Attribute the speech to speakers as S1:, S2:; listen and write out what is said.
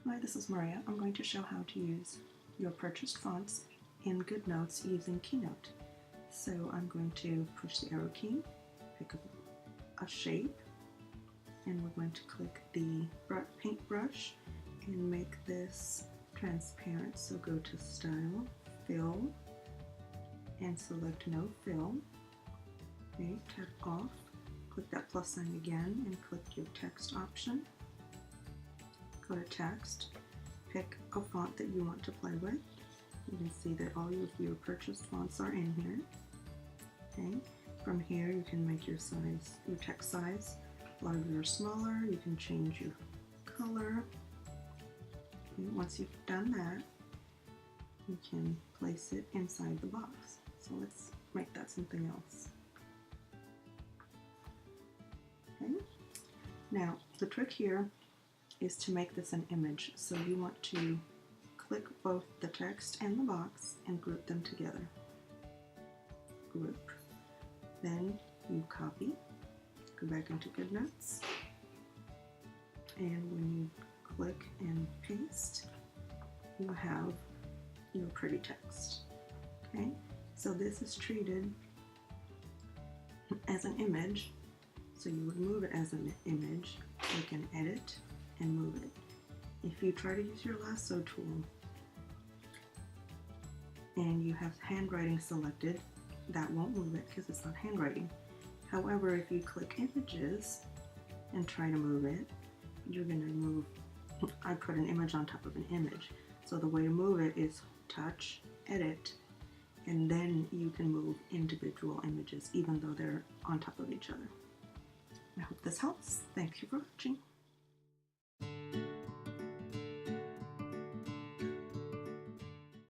S1: Hi, this is Maria. I'm going to show how to use your purchased fonts in Goodnotes using Keynote. So I'm going to push the arrow key, pick a shape, and we're going to click the paintbrush and make this transparent. So go to Style, Fill, and select No Fill. Okay, tap off, click that plus sign again and click your text option. Go to text, pick a font that you want to play with. You can see that all of your purchased fonts are in here. Okay, from here you can make your size, your text size larger or smaller. You can change your color. Okay, once you've done that, you can place it inside the box. So let's make that something else. Okay, now the trick here is to make this an image. So you want to click both the text and the box and group them together. Group. Then you copy, go back into Goodnotes, and when you click and paste, you have your pretty text. Okay, so this is treated as an image, so you would move it as an image, click and edit, and move it. If you try to use your lasso tool and you have handwriting selected, that won't move it because it's not handwriting. However, if you click images and try to move it, you're going to move, I put an image on top of an image. So the way to move it is touch, edit, and then you can move individual images even though they're on top of each other. I hope this helps. Thank you for watching.